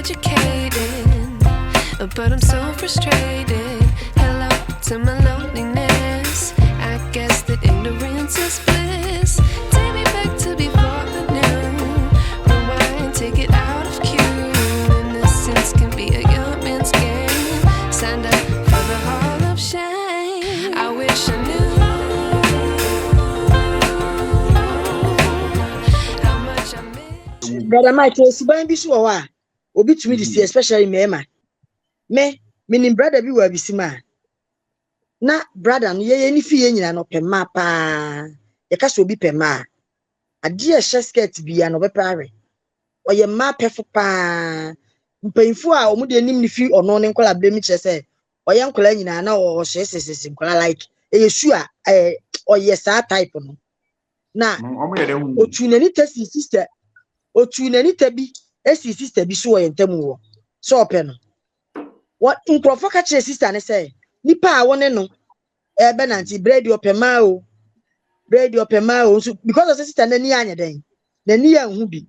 educated, but I'm so frustrated. Hello to my loneliness. I guess that ignorance is bliss. Take me back to before the new. Rewind, take it out of cue. Innocence can be a young man's game. Signed up for the hall of shame. I wish I knew how much I miss. Brother Mike, suban bi so wa obi tumi di see especially me nim brother bi wa bi sima na brother no ye ni fie nyina no pema pa ye ka so obi pema ade a skirt bi ya no bepaare oye ma pefo pa mpanyfo a omu de nim ni fi ono ne nkola bre mi kire se oye nkola nyina na o hye nkola like eyesu a oye sa type no na otu nani tesi sister otu nani tabi esi sister bi so yentamu wo so ope no what nkrofo ka kire sister ne say nipa a woni no ebe nanti bread opema o so because of sister nani anya den nani anhu bi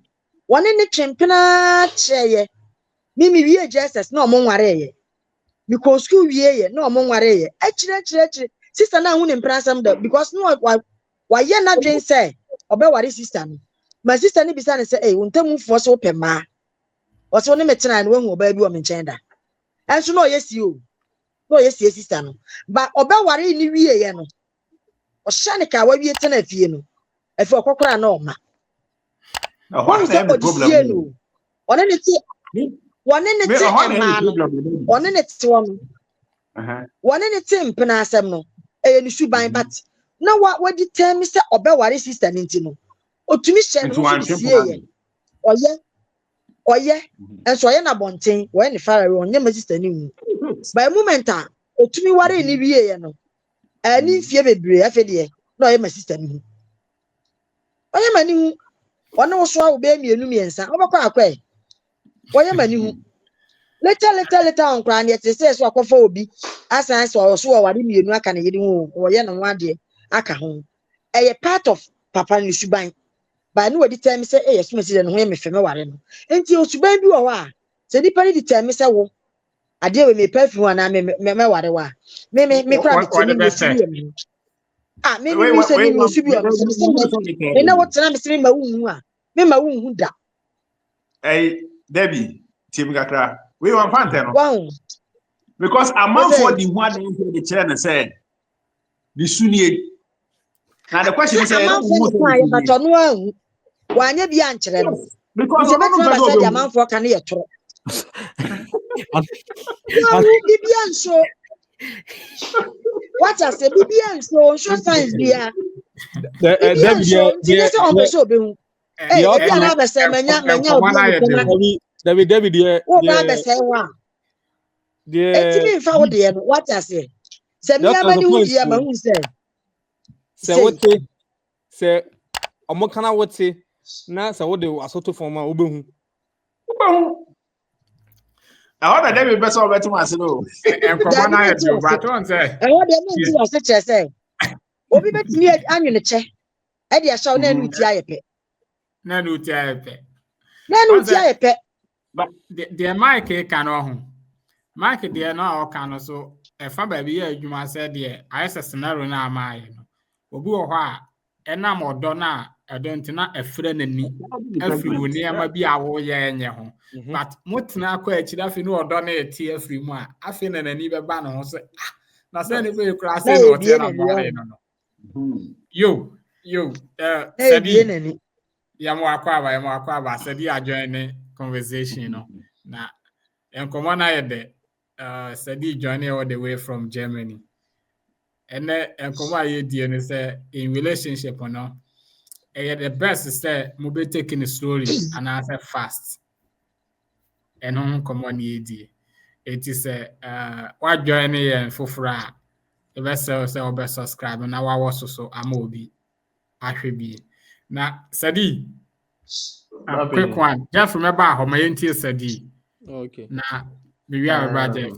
woni ne twempena kyeye mimi wie Jesus na omo nware ye because school wie ye na omo nware ye akire sister na hu ne mpransam da because no wa ye na dwen say obe ware sister no my sister ni bisa ne say eh wontamu fo so opema o so ne metena ne wahu oba bi o me nchen da enso no yesi o no yesi sister no ba obe ware ni wie ye no o hye ne ka wa wie tena fie no afi okokora na oma what is the problem? One ne ti one ne ti ema no one ne ti won one ne ti mpena asem no eye ni suban but na wa di tell say obe ware sister ni nti no otumi hye no sie ye oye enso oye na bonten we ne fara we onye ma sister ni hu by moment a otumi ware ni wie ye no ani fie bebre afede na oye ma sister ni hu oye ma ni hu one wo so a wo be mienu miensa obekọ akwa oye ma ni hu later on kran ye te say so akofa obi asan so ware mienu aka na yedi hu oye na ho ade aka ho eye part of papa ni suban ba no wadi tell me say eh yesu mesi de no ho me feme ware no enti osuban bi wo ha se di pani di tell me say wo ade we me perfume na me ware wa me kra de tell me si me ah me say me su bi o me na wo tena me se ma wu a me ma wu da eh Debbie tim kakra we wan pante no wow because a man for the one the chair and say the sunie now the question is but no wanya bi ankyere no because se betu ba say the man for kan ye toro bibian so what I say bibian so show signs bia bibian so ti say on person obehu eh bia na be say manya David o ba be say wa etimi fa wo de no what I say se me abani hu dia ma hu say wote se omo kana wote na se wo de asoto form a obehu I hope that David best over to myself. And come on, I do. But on say, I want them to was such as say, Obi betimi anyu ne che. E dia shaw na nu ti ayepe. Na nu ti ayepe. But the Mike can ho. Mike there no o kan so e fa ba bi adwuma say there ayese scenario na amaye no. Obi wo ho a enam odo na edontina efre nani afri woni ama bi awo ye enye ho. But motena akwa akira fi no odo na eti afri mu a afi na nani be ba no ho so na say ne be kura say no ti na mo no. Yo Sadi yamo akwa ba Sadi join the conversation no na enkomo na ye de Sadi join all the way from Germany and enkomo aye die ne say in relationship no the best is that mo be taking it slowly and answer fast and on common ye it is what join and fofra the best say obe subscribe na wa was so amobi ahwebi na Sadi quick one just remember how my NT Sadi okay na we are brother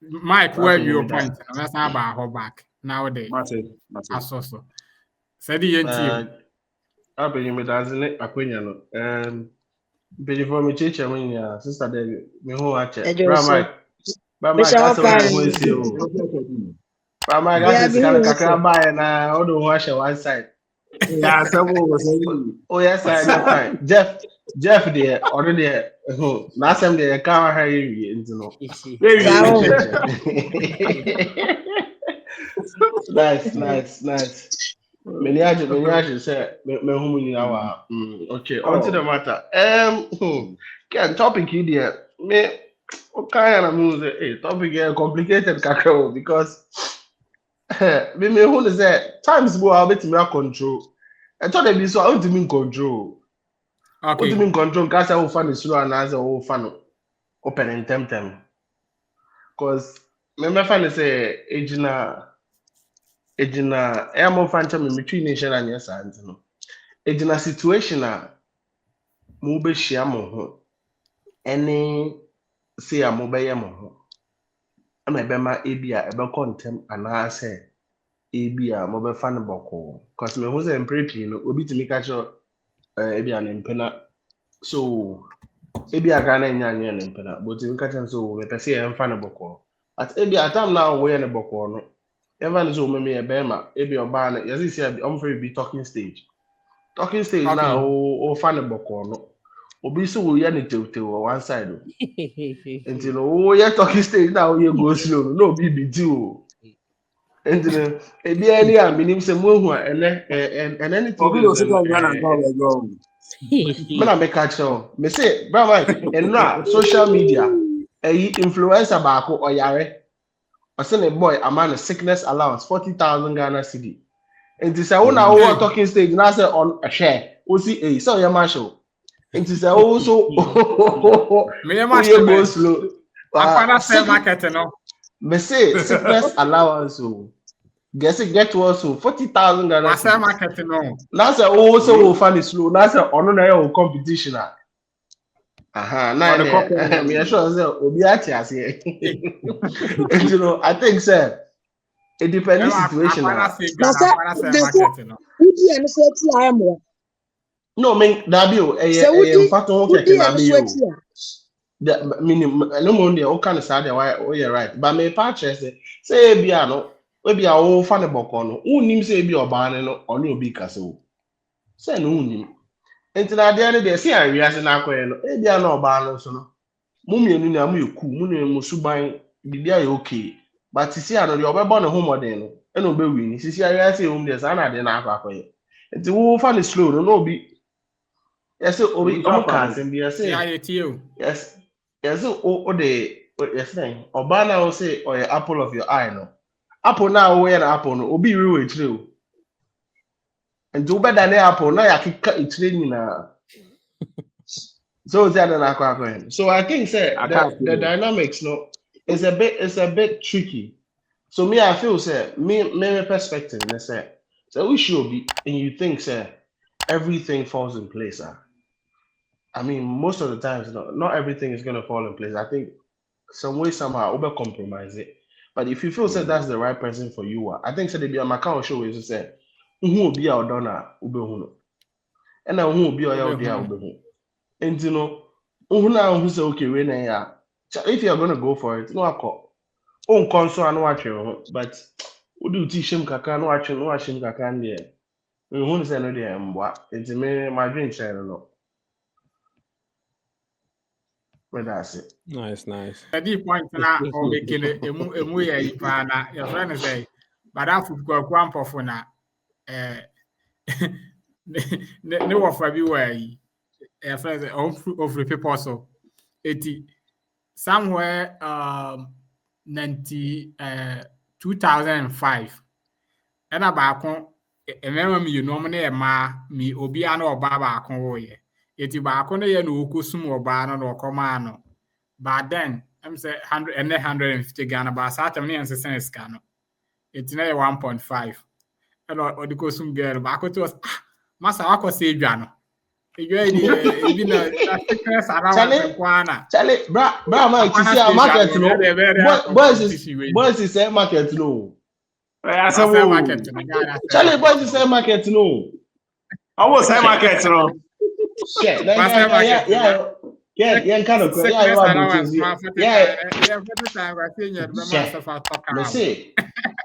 Mike where your point let's have about back nowadays asoso Sadi NT Abe you me dazine akwenya no Before me teacher me ya sister Debbie me who watch it. Ejo Bra so. Mike. Bra Me Mike sha asa pa. wo ho esi o. Bra Mike Yeah, asa be sika na here kakra so. buy na o do watch one side. Yeah, several was saying. Oh yes I dey fine. Jeff there or there na asem there ka ha yi nti no. Sa Me wo. teacher. Nice. Many ages say me who me now. Okay, on to the matter. Can topic here me okay na me say topic complicated kakao because me who say times go I'll bet me control. I thought they be so I want to mean control. What do you Okay. mean control? Cause I will find it slow and as I will find open and tempt. Cause me find say ejina e mo fancha me between nation and yes and no ejina situation a mo be hia mo ho ene say a mo be ye mo ho na be ma ebia e be contem ana say ebia mo be fa ne boko cause me who say emprepi no obi timi ka cho ebia ne mpena so ebia ga na nya nya ne mpena but timi ka cho so me pese e mfa ne boko at ebia time now we ne boko no Evan is me a bema, ebi oban, as you said, I'm free be talking stage. Talking stage now, Okay. oh, fan a boko. Obi so we yan to one side. Until oh, yeah, talking stage now, you go slow. No, be too. Until ebi any a minim se mo and anything Obi is was sitting on and go. when I make catch on. Me say, brother, and now social media, influencer baako or yare. I send a boy, a man a sickness allowance, 40,000 Ghana cedi. And to say, oh, now Hey. we're talking stage, now say on a share. We see a so your marshal. And to say, also, Me am we go slow. After sell market no. Me say sickness allowance. So, guess it get to us 40,000 Ghana Sell cedi. market no. Now say, oh, so we'll find it slow. Now say, on no competition. Aha, now me sure say obi ati ase. And you know, I think sir, it depends on the situation. Na sa market no. udi eno so ti a mo. No, me dabio Se mfato ho udi keke na eno be so yo. ti a. The meaning no more dey o kan say dey why oh you're right. But me pa say e bia no, we bia o fa ne boko no. Unnim say e bia oba ne no, oni obi kase o. Say no unnim. Enti na dey ne dey say awiase na akoye no. E bia na oba no so no. Mu mienu na mu yeku, mu ne mu suban bibia ye okay. But sisi ano dey obebo ne ho modern no. E no be win. Sisi awiase e hom dey say na dey na akoye. Enti wo fa ne slow no obi. Yes, obi omo kan sem bia say. Yeah, it you. Yes. Yes, yes, thing. Obana will say, or your apple of your eye, no. Apple now, where apple, no, obi real true. And do better than apple, now I can cut it training now. So that an aqua. So I think, say, the dynamics, no, it's a bit tricky. So me, I feel, say, me perspective, let's say, so we should be, and you think, say, everything falls in place, I mean, most of the times, not everything is going to fall in place. I think some way, somehow, over compromise it. But if you feel that that's the right person for you, I think they be on my account show is to say, who will be our donor, ube and then who will be our dear ube. And you know, who now who say, okay, when if you're going to go for it, no, I call. On console and watch you, but who do teach him kaka, no watch him kaka, and there. Who say no, there, what? It's my dream channel, no. But that's it. Nice. The deep point na o making emu ya ipa na your friend say madam football kwampo fo na ne wo fa bi wa yi your friend say of the people so 80 somewhere 2005 and about emema mi no mo na ma mi obi ana oba ba kon wo ye eti ba kon ye na okosum oba no no koma no but then I'm say 150 Ghana ba sa tam ne en sen ska no eti na 1.5 and o de kosum girl ba ko to masa akose edwa no edwa e bi na thickness around kwana Charlie bra man to see market no boys is say market no market Charlie boys is say market no I was say market no Shit, Pastor market. yeah, kind of Sickness yeah, you are allowance, doing man, for the yeah. time. Yeah, for the time, I think you're the man of our talk Me out. say,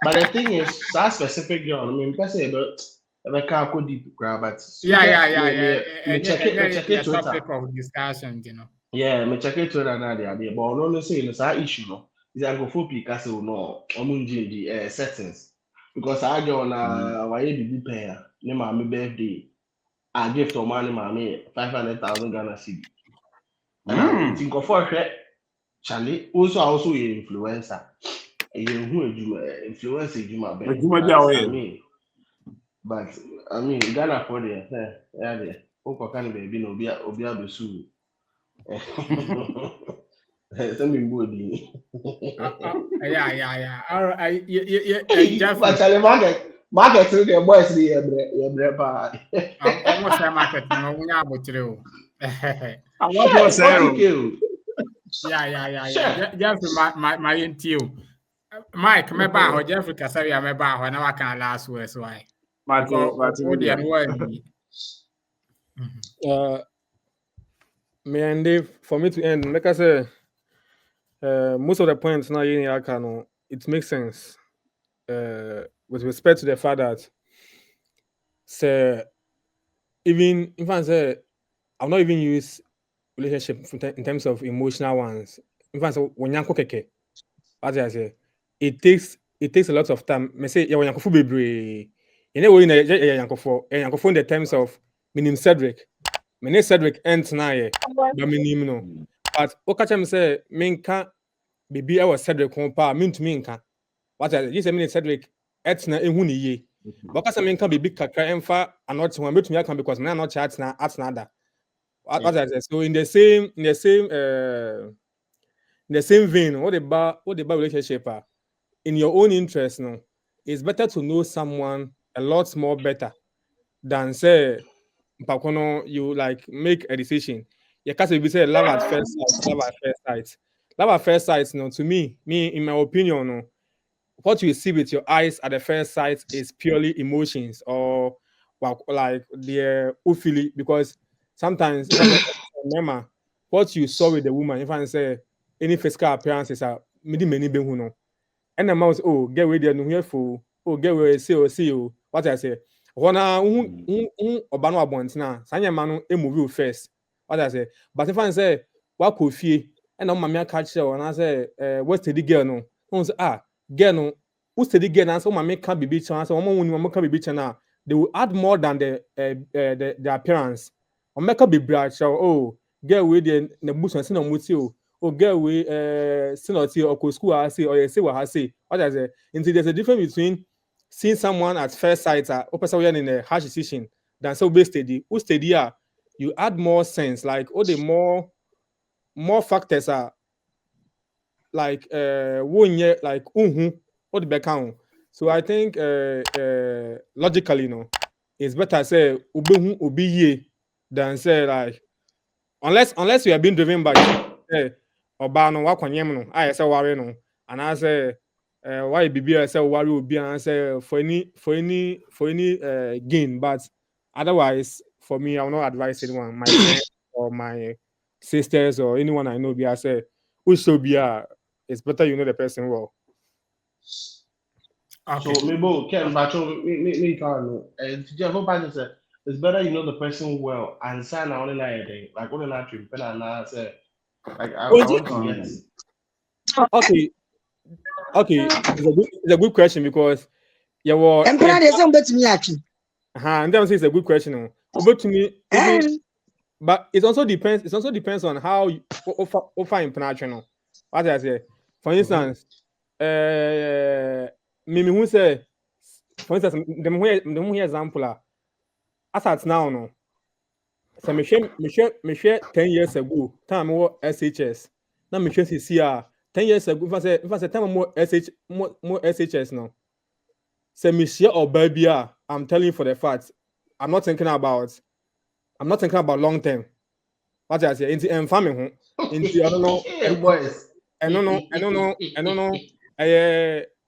but the thing is, that specific girl. I mean, person but can't go deep grab, but Yeah. me check The it Twitter. topic of discussion, you know. Yeah, me check it Twitter now the idea, but no say no that issue no. Is I go for pick as no, the settings because I go on why be pay ne my birthday. I give to money mommy 500,000 Ghana cedi. And I think of for Charlie also a influencer. Who influencer Juma Ben. But I mean Ghana for the yeah Opa can be no obia be su. Something good. Yeah. All right, Jeff. But Charlie market through the boys the Almost a market, no, we are about to. I want to say. Yeah. Jeff, my interview. Mike, me ba ho Jeffrey Kasawi me ba ho na wa kan last words why. Me and Dave, for me to end, like I say, most of the points now in Yakano, it makes sense. With respect to the fact that, say, even if I say, I've not even used relationship in terms of emotional ones. In fact, when you keke, as I say, it takes a lot of time. Me say, yeah, when you bebre, you know, when you in the terms of minim Cedric. My name Cedric ends now, but minim no. But okachem say, minka baby I was Cedric compa, mean to minka. What I just mean Cedric ends na ehuni ye. But okachem minka baby kakra emfa anot one bet me can because me not chat na at nada. What I say, so in the same vein, what about relationship? In your own interest, no, it's better to know someone a lot more better than say, you like make a decision. You can't be say love at first sight. Love at first sight, no, to me, in my opinion, no, what you see with your eyes at the first sight is purely emotions or like the ufili, because sometimes remember what you saw with the woman. If I say any physical appearances are many behuno, and the mouse get with the here for get where see you. What I say, Wana obano abontina, Sanya manu a movie first. What I say, but if I say what could fee and on my catch and I say what's the girl no? Girl no, who's the girl and so my make can be beach and so one can be beach now. They will add more than the appearance. Or make up be bright show. Girl with the bush and sin on with you. Or girl with sinoti or school I say or you say what I say. What I say. And there's a difference between seeing someone at first sight or person in a harsh decision than so be steady. Who steady you add more sense. Like the more factors are like like what the background. So I think logically, it's better say ubi ye than say like unless you are being driven by obano wakwanyem I say worry no, and I say why BB say worry obi and say for any gain, but otherwise for me I will not advise anyone, my friends or my sisters or anyone I know. Be I say who should be it's better you know the person well. Okay. So maybe Ken Bacho me it's better you know the person well and sign only like only like you and I say like I want to get. Okay, it's a good question because yeah, well, and then say it's a good question. But to me, but it also depends on how you offer international. What I say, for instance, Mimi who say, for instance, the example as at now, no. So me share 10 years ago, time more SHS. Now me share see 10 years ago. If I say time more SHS now. So me share or baby, I'm telling you for the fact, I'm not thinking about long term. What I say, into farming, into I don't know, boys. I don't know.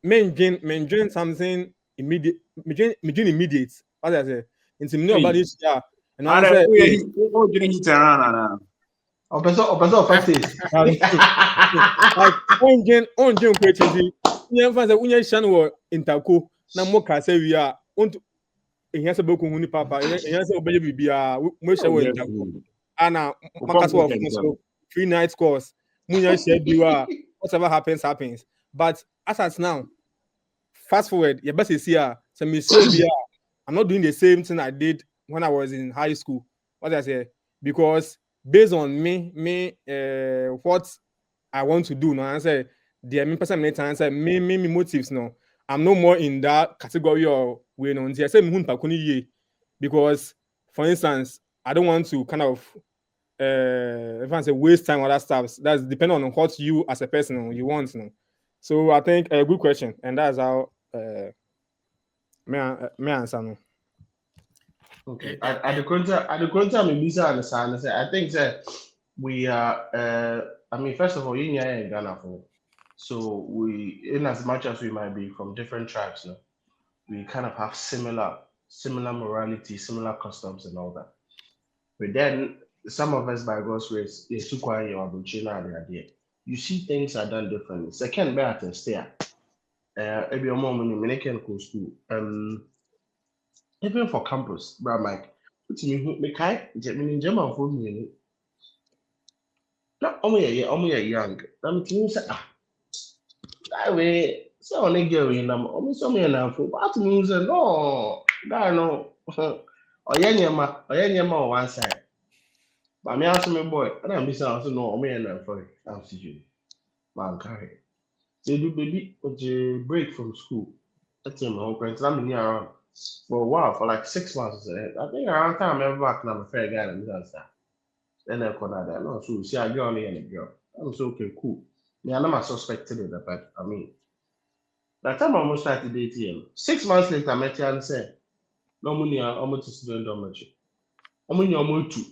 Main something immediate. What I say, into me nobody And I said, oh, didn't hit around. Opeso face. like on question nya fa say unya hia no wo intako na mo ka say wi a onto ehia say boku hu ni papa ehia say obeye bibia mo hia wo intako ana maka so of free night course munya share biwa whatever happens but as at now fast forward your best is here so me say bia I'm not doing the same thing I did when I was in high school. What I say because based on me what I want to do now I say the main person many times say me motives no I'm no more in that category or way no I say me hun because for instance I don't want to kind of if I say waste time or other stuff that's depending on what you as a person you want no. So I think a good question and that's how me answer no. Okay. At the counter, maybe say I think that we are. I mean, first of all, you in Ghana for, so we, in as much as we might be from different tribes, no, we kind of have similar morality, similar customs, and all that. But then some of us, by God's grace, is too quiet. You see, things are done differently. Second, better stay. Every moment in American school, even for campus, bro, Mike, what you mean? Me kai, me German for me. Na omo ye young. Na me tinu say that way. So on a girl in them, so me na for. But me say no, that no. Oye nyema on one side. But me ask me boy, and I'm say no, omo ye na for. I'm see you, man carry. They do baby, break from school. That's my home friends. I'm near around for a while, for like 6 months. I think around time I'm back and I'm a fair guy and that's that. Then I call that. No, so see a girl and a girl. I'm so okay, cool. Me, I'm not suspected it, but I mean, that time I almost started dating. 6 months later, I met you and said, no money, almost student dormitory. Almost two.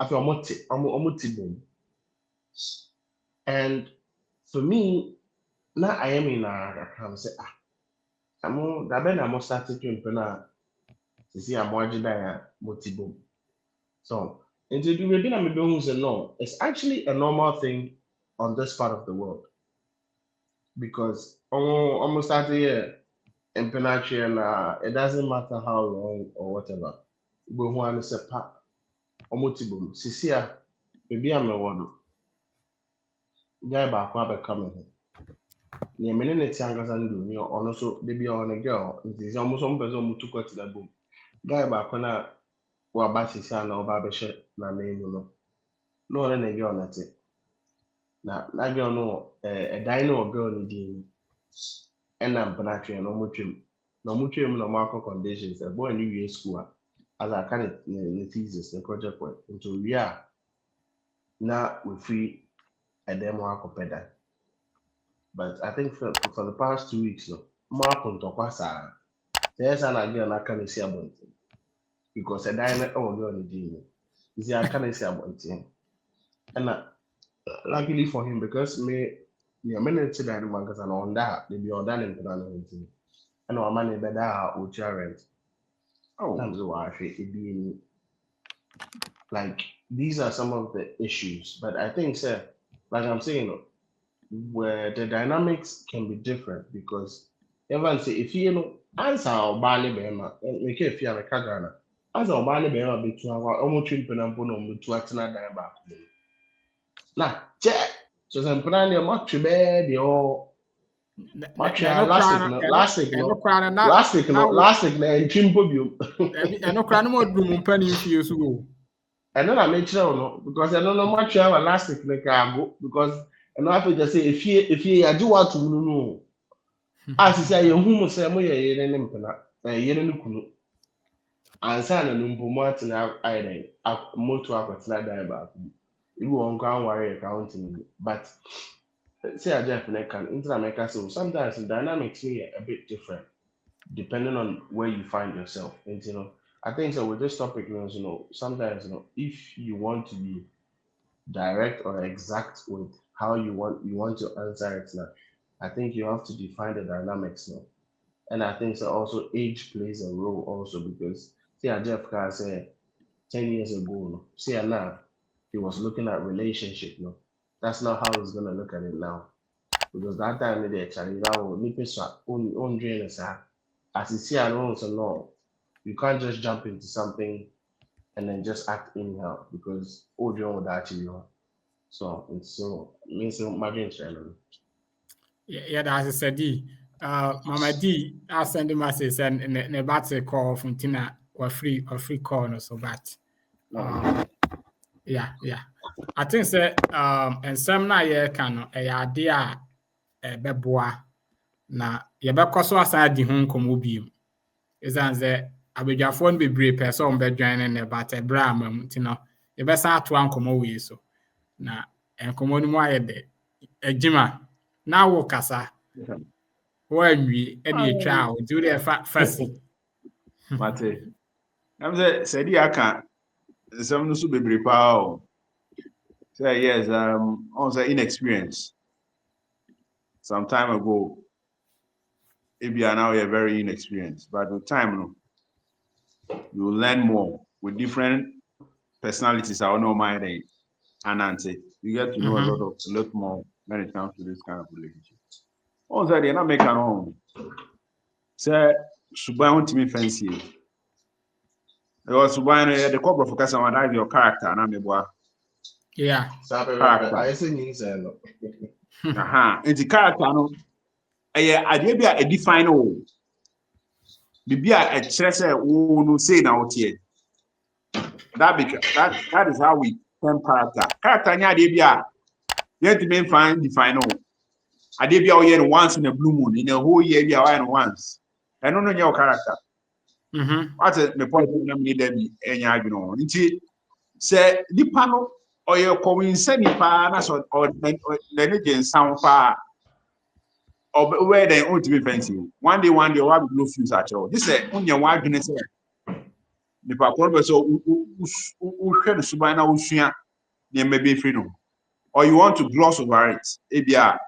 I feel almost boom. And for me, now I am in a come say, I'm that ben I'm starting to implement to see I'm watching that motibo. So, and to do maybe I'm doing say no, it's actually a normal thing on this part of the world because almost started here in Penatri and it doesn't matter how long or whatever. We want to say pa omotibo. Sisia, maybe I'm a one guy back up coming. Yeah, many net youngers and do you also they be on a girl. It is almost some person to go to the boom. Guy back on a wabasi sana or babeshe na name no. No one a girl at it. Now that girl no a dino girl in the and I'm penatry and no mutuum. No mutuum no market conditions. A boy new year school as I kind of the thesis the project work until we are now we free a demo pedal. But I think for the past 2 weeks, no, Mark on top of Sarah. There's an idea I can't see about it because a diner oh girl in the is the I can't see about it. And luckily for him, because me minute to that one because I know on that they be on that in the and our money better or rent. Oh, that's why I feel it being like these are some of the issues. But I think, sir, like I'm saying, where the dynamics can be different because everyone say if you know answer or bani bema make if you are Ghana answer or bani bema be to our almost twin penampo no to atena dan back na che so some plan your much be the all much last week na chimpo bio no kra no modum mpani fie so go and then I make sure no because I don't know much last week like I go because and I feel just say if you do what to know as you say you who say mo ye ne mpena ye ne kunu ansa na numbu mo atina aiden moto akwatena dan ba you won kan worry accounting but say I just can America so sometimes the dynamics here a bit different depending on where you find yourself and you know I think so with this topic you know sometimes you know if you want to be direct or exact with how you want to answer it now. I think you have to define the dynamics now. And I think so also age plays a role also because see Jeff can say 10 years ago, no. See, and now he was looking at relationship, no. That's not how he's gonna look at it now. Because that time they actually that will nip it own drain as you see and also no, you can't just jump into something and then just act anyhow because all drain would actually know. So it's so means imagine channel. Yeah, that's a said. Mama D, I send him message and ne battery call from Tina or free call no so but yeah. I think say and some na ye can no e ade a beboa na ye bekọ so asan di ho nkomo biem. Ezan say abedwafo no bebre pɛ so on be join ne but ebra amam tina ye be san ato nkomo we so na nkomo no mu ayede ejima na wo kasa wanwi e dey twa o do dey fasi Mate. I'm say di aka some no so bebre pa o. Say yes, also inexperience. Some time ago, maybe now you're very inexperienced, but with time, no, you will learn more with different personalities. I don't know my name, and Nancy, you get to know a lot more when it comes to this kind of relationship. Also, they're not making home. Say, Subai to me fancy. Because Subai, the corporate focus on that your character, and I'm a boy. yeah. I say news and It's the character, no. I be a define all. Be a chess no say now here. That is how we term character. Character nya dey be a yet main find define all. I dey be a year once in a blue moon in a whole year be a once. I don't know your character. What is the point na me dey be enya adweno. Nti say nipa no or your coincidence nipa na so or the sound pa or where they own to be fancy. One day, what will blow fuse at all. This is when you want to say the papa so who can subana ushia there may be freedom. Or you want to gloss over it. Ebia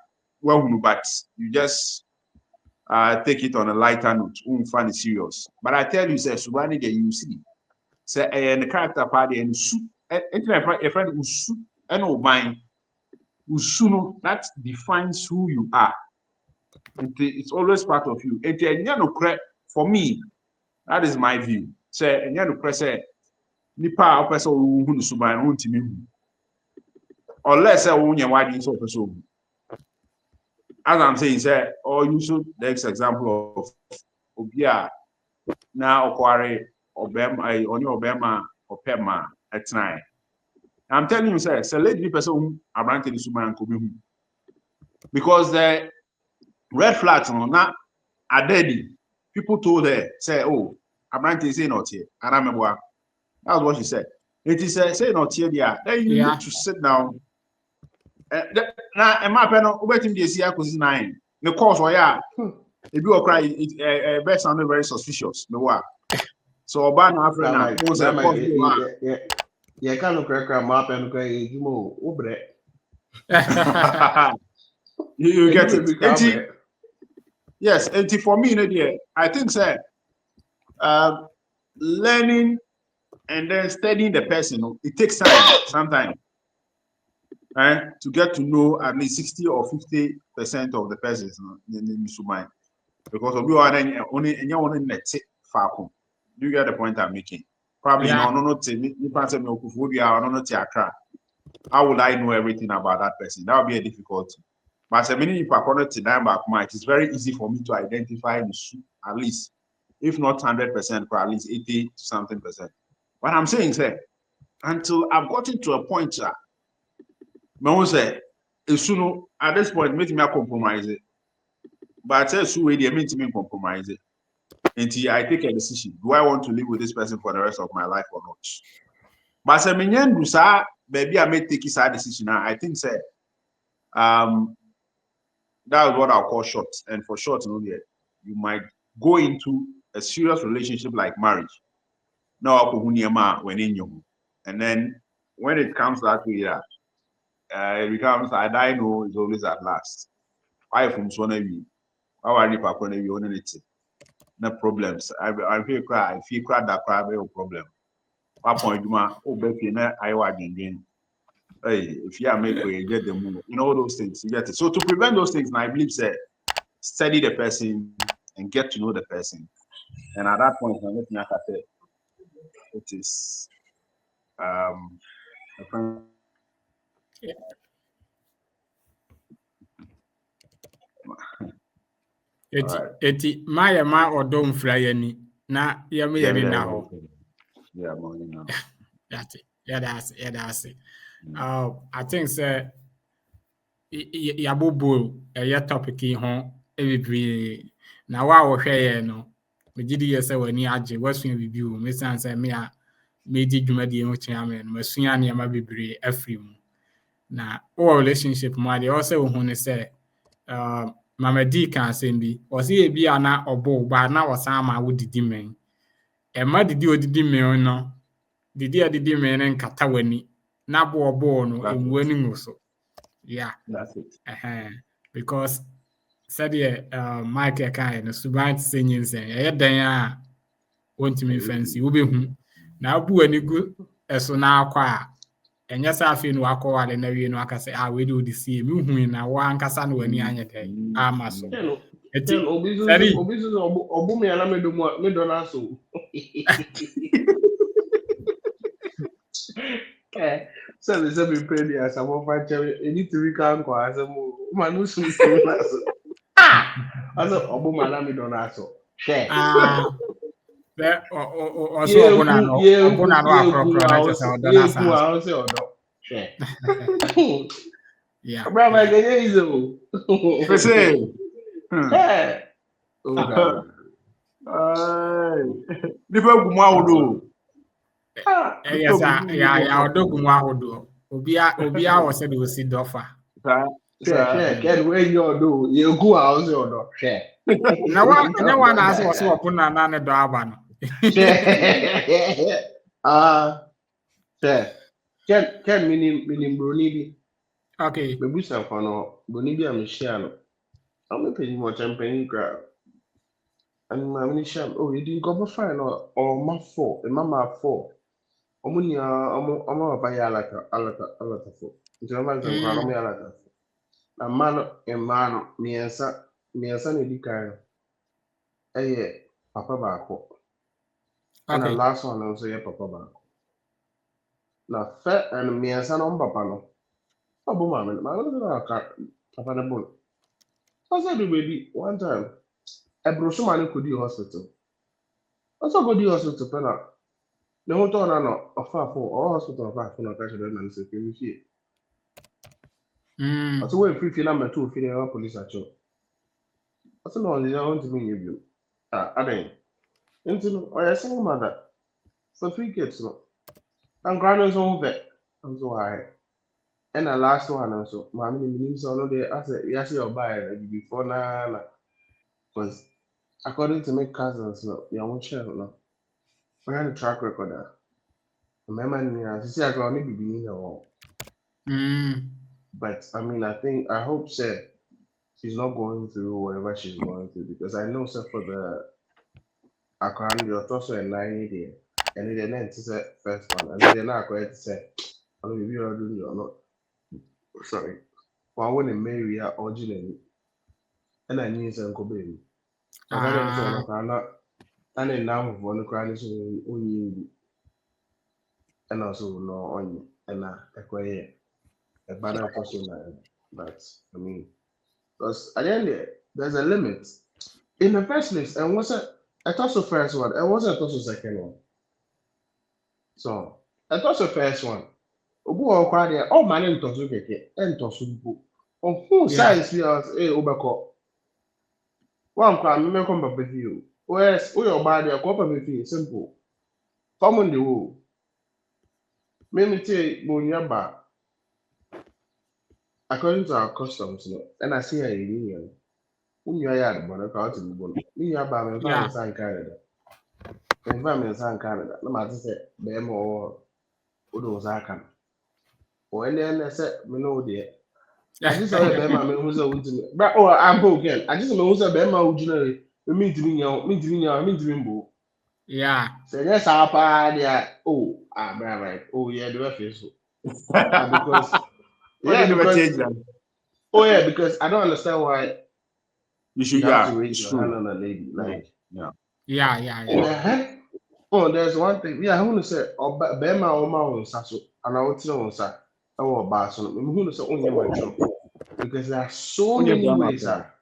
well but you just take it on a lighter note, find serious. But I tell you, say subani you see. Say and the character party and a friend who and mine who that defines who you are. It's always part of you. For me, that is my view. Say, nipa person who suban won't me. Unless I won't why so person. As I'm saying, say, or you should next example of Obia now quarry Obama only Obama or Pema at night. I'm telling you, say, lady person who are granted the suban because the red flags on not are dead. People told her, say, oh, Abrante say not here. And I remember that's what she said. It is say not here, yeah. Then you need to sit down. Now, and my panel, waiting to see because 9. The course, oh, yeah. If you are crying, it best sounded very suspicious. No, what? So, Obama, yeah, can't look at my pen, you know, you get it. Yes, and for me, I think, sir, learning and then studying the person, it takes time sometimes, right? To get to know at least 60 or 50% of the person in the mind. Because of you are only and you want to net far. You get the point I'm making? Probably how would I know everything about that person? That would be a difficulty. But if I to them back, it's very easy for me to identify the at least, if not 100%, for at least 80 to something percent. What I'm saying is, until I've gotten to a point, at this point, make me compromise it. But I say, so they mean to me compromise it. Until I take a decision. Do I want to live with this person for the rest of my life or not? But I mean, maybe I may take a decision. I think, say, that's what I'll call short. And for short, you might go into a serious relationship like marriage. Now, and then when it comes that way, it becomes I know it's always at last. I from Swanevi, our no problems. I feel that crowd no problem. point Juma, oh, Becky, I was again. Hey, if you are make way, get the move. You know all those things. You get it. So to prevent those things, I believe say study the person and get to know the person. And at that point, I'm looking at it. It is a friend. Eti Maya ma odom frayani na yami yari na ho. Yeah, morning now. That's it. Yeah, that's it. I think say yabobo a topic ho every na wa wo hwe no me gidi yese wani age wasun bibi o me san say me a me di dwumadi ho kyan me no masua ne ma bebre afri mu na o relationship mo ade o say wo hu ne say Mama D can say bi o say bi ana obo ba na wo san ma wo didi men e ma didi odidi men no didi men nkata wani na bo obo no emwani nguso. Yeah, that's it. Because said Mike kind of suban singing say dan a want me fancy wo be hu na bu ani gu eso na akwa enya sa afi no akwa wale na wie no aka say we do the see me hu na wa ankasa no wani anya dan amaso eti obizu obu me ala me do na so so they say me pray there some of my any to can go as manu so na so aso obu me ala me do na so share also obuna no akro na just odo na sa share yeah bro my get is o Say eh oh god nipa gumu awodo yes ya odogumu ahodo obi a wo se do si dofa share can we you do you go house odo share na wa na aso so obuna na ne do aba no share can minim broni bi okay me busa fa no broni bi am share no am pe ni mo champagne gra and my share oh you didn't go fine or ma 4 mama 4 omunia omo ba ya alaka fo nti ma nzan kwa no ya alaka na mano miensa ne dikai eye papa ba ko and the last one also ye papa ba ko na fe and miensa no papa no obo ma no ka papa na bon also the baby one time ebroso man could do hospital also go do hospital pena the hotel no ofa for hospital ofa for no ka shede na se kemi fie also we free number 2 fie the police acho also no they want to mean you aden into o single mother so 3 kids no and grandmas on vet and so high and the last one also mommy meaning so no they as yes your buy before na because according to my cousins no your own share no we had a track record remember me as see I got only be here but I mean I hope she's not going through whatever she's going through because I know for the account you're also a 9 day and then it's the first one and then not going to say I don't know you're doing or not sorry one when marry her originally and I need some baby and then now one crying so only and also no on and a banner person but I mean because at the end there's a limit in the first place and what's I thought the first one and wasn't the second one so I thought the first one obu o kwa there all man ntoso keke ntoso bu on who size we as obeko one kwa me come back with you whereas we your body ko pa me simple common the wo me te bonya ba according to our customs no and I see her in unya ya de bono ka o ti bu no unya ba me fa san Canada me fa me san Canada na ma say be mo odo zaka o ene say me no de I just say be ma me hu say wutimi bra oh I'm again I just me hu say be ma ujuna me ntimi mbo yeah say yes apa dia oh man, like, oh yeah, do I feel so? Because Why yeah, did you never change because that? oh yeah, because I don't understand why You should, you have to yeah, raise it's your hand true. on a lady. Like, Yeah. the heck? Oh, there's one thing. Yeah, I want to say, oh, Bema or Mount Sasso, and I want to know, sir. Oh, Barson. I'm going to say, only my job. Because there are so Only many Brahma ways, can. sir.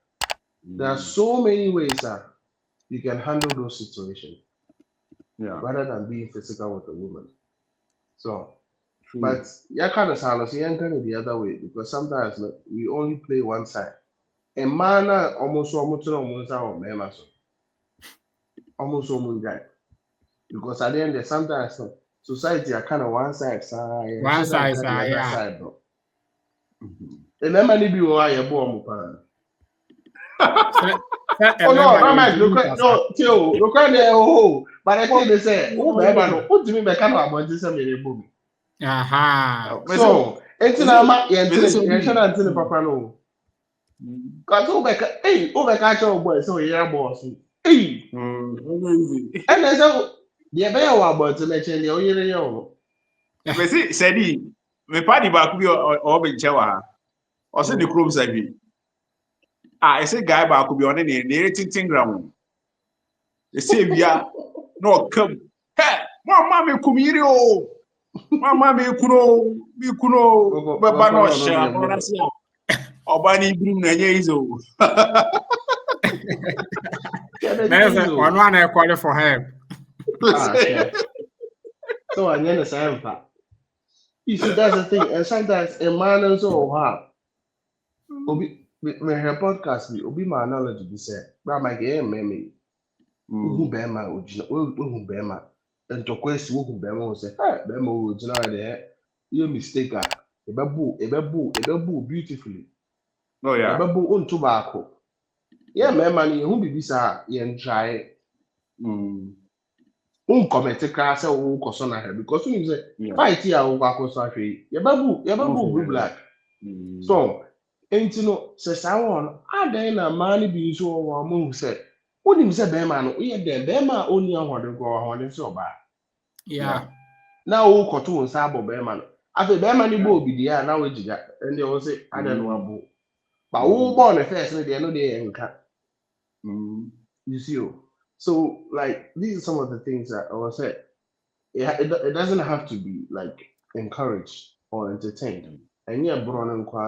There are so many ways, sir. You can handle those situations Yeah, rather than being physical with a woman. So, true. but yeah, kind of sound you enter it the other way because sometimes like, we only play one side. A man almost almost guy. Because at the end, sometimes no, society are kind of one side, side, One side, the sir, other yeah. side, bro. Mhm. And then many people are your bomb. Sɛ Oh no, ɛbɛma no no man, ntumi look nkasa. at no, Theo, look at the oh, but I think they say, oh, man, what do you mean by kind of about this? I mean, Aha. so, it's Is not it- my is it so deep? antenna, papa no. Mm. Cause over catch your boy, so yeah, boss. Hey, Easy. and there's a the bear about to let you know, you know. But see, Sedi, me party back be or be chewa. Or say the chrome sabi. I say guy back be on any near tinting ground. They say we are no come. Hey, mama me kumiri o. Mama me kuno baba no sha no na say. Oba ni brim na nye izo. Na sɛ ɔno ana ɛkɔle for help. So I never say that. You see, that's the thing, and sometimes a man and so wow. Obi, me her podcast be Obi my knowledge be said. But my game me. Who bema ojina? Who bema? And to question who bema will say, hey, bema ojina there. You mistake ah. Ebebu beautifully. No yeah. Ebebu on tobacco. Yeah, man, man, who be bisa yen try. Comment class or cause on her because you say Yeah. fight here or cause on tree. Yababu blue black. So, ain't you know, says I want, I then a man be so or move said. What him say, Beman, we had the Bema only on what to go on and so bad. Yeah. Now, all cartoon sabo Beman. After Beman, will be there now, which you and they all say, I don't know. But who born a first, they know they ain't cut. You see, so like these are some of the things that I was saying. It doesn't have to be like encouraged or entertained. And yeah,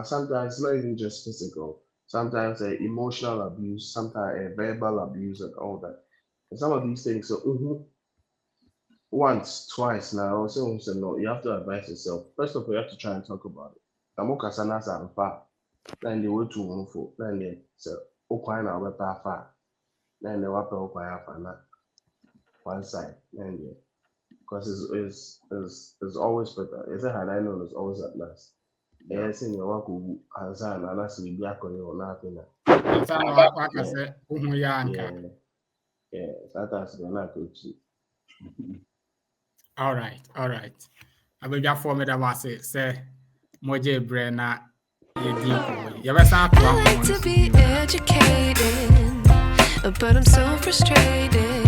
sometimes it's not even just physical. Sometimes emotional abuse, sometimes verbal abuse, and all that. And some of these things. So once, twice now, I also say no. You have to advise yourself. First of all, you have to try and talk about it. Kamokasanas are far. Then they were too wonderful. Then they say, "Okay, now we're far." Then they were far one side. Then they. Because it's always better. It's a hard I know it's always at last. Yes, in your work will answer and ask me back on your nothing. Nsa na waka sɛ wohu yɛ anka. Yeah, that's the not good. All right. Abadwafoɔ meda mo ase sɛ mogye brɛ na yɛdi nkɔmmɔ yi. Yɛbɛsan ato I like to be educated, but I'm so frustrated.